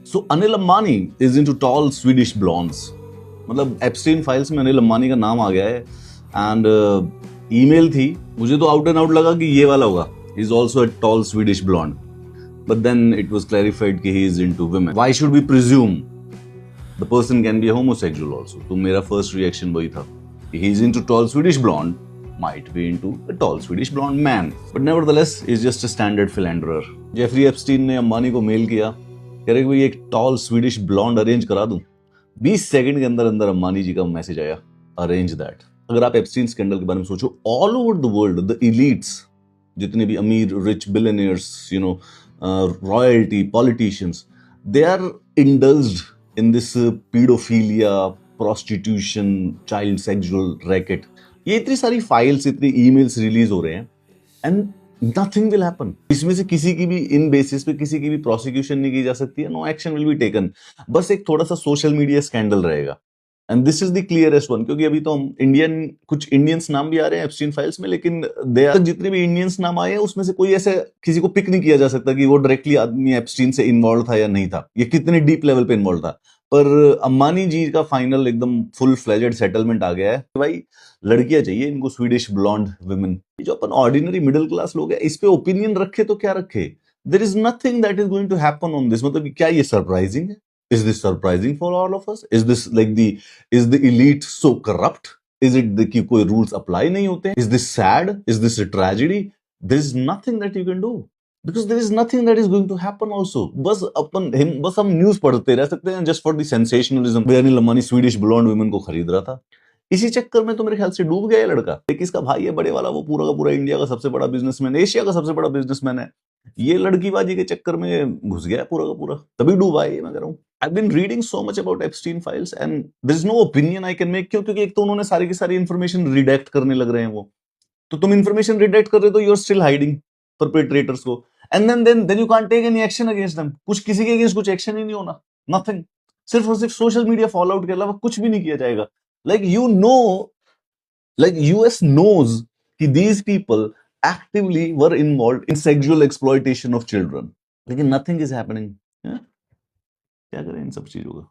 So Anil Ambani is into tall Swedish blondes. मतलब Epstein files में अनिल अंबानी का नाम आ गया है। एंड ईमेल थी, मुझे तो आउट एंड आउट लगा कि ये वाला होगा, he is also a tall Swedish blonde, but then it was clarified कि he is into women. Why should we presume the person can be a homosexual also? तो मेरा फर्स्ट रिएक्शन वही था कि he is into tall Swedish blonde, might be into a tall Swedish blonde man, but nevertheless is just a standard philanderer. Jeffrey Epstein ने अंबानी को mail किया, कह रहे कि एक टॉल स्वीडिश ब्लॉन्ड अरेंज करा दूं। 20 सेकंड के अंदर अंदर अंबानी जी का मैसेज आया, अरेंज दैट। अगर आप एप्स्टीन स्कैंडल के बारे में सोचो, all over the world the elites, जितने भी अमीर rich billionaires, you know, royalty, politicians, they are indulged in this paedophilia, prostitution, child sexual racket. ये इतनी सारी फाइल्स, इतनी ईमेल्स रिलीज हो रहे हैं एंड नथिंग विल हैपन। इसमें से किसी की भी इन बेसिस पे किसी की भी प्रोसिक्यूशन नहीं की जा सकती है, no action will be taken. बस एक थोड़ा सा सोशल मीडिया स्कैंडल रहेगा and this is the clearest one, क्योंकि अभी तो हम कुछ इंडियंस नाम भी आ रहे हैं एप्स्टीन फाइल्स में, लेकिन दे आर जितने भी इंडियंस नाम आए हैं उसमें से कोई ऐसे किसी को पिक नहीं किया जा सकता कि वो डायरेक्टली आदमी एप्स्टीन से इन्वॉल्व था या नहीं था, ये कितने डीप लेवल पे इन्वॉल्व था। पर अंबानी जी का फाइनल एकदम फुल फ्लेजेड सेटलमेंट आ गया है। भाई लड़कियां चाहिए इनको, स्वीडिश ब्लॉन्ड वुमेन। जो अपन ऑर्डिनरी मिडिल क्लास लोग हैं, इस पे ओपिनियन रखे तो क्या रखे? There is nothing that is going to happen on this. मतलब क्या ये सरप्राइजिंग है? Is this surprising for all of us? Is this like the is the elite so corrupt? Is it कि कोई रूल्स अप्लाई नहीं होते? Is this sad? Is this a tragedy? There is nothing that you can do because there is nothing that is going to happen also. बस हम news पढ़ते रह सकते हैं just for the sensationalism। Anil Ambani Swedish blonde women को खरीद रहा था, इसी चक्कर में तो मेरे ख्याल से डूब गया ये लड़का। एक इसका भाई है बड़े वाला, वो पूरा का पूरा इंडिया का सबसे बड़ा बिजनेसमैन, एशिया का सबसे बड़ा बिजनेसमैन है। ये लड़कीबाजी के चक्कर में घुस गया पूरा का पूरा, तभी डूबा है ये, मैं कह रहा हूँ। I've been reading so much about Epstein files and there is no opinion I can make। क्यों? क्योंकि एक तो उन्होंने सारी की सारी इंफॉर्मेशन रिडेक्ट करने लग रहे हैं वो, तो तुम इंफॉर्मेशन रिडेक्ट कर रहे हो तो you are still hiding perpetrators को, and then you can't take any action against them. कुछ किसी के अगेंस्ट कुछ एक्शन ही नहीं होना, नथिंग। सिर्फ और सिर्फ सोशल मीडिया फॉल आउट के अलावा कुछ भी नहीं किया जाएगा। Like you know, like US knows कि these people actively were involved in sexual exploitation of children, लेकिन nothing is happening। क्या करें इन सब चीजों का?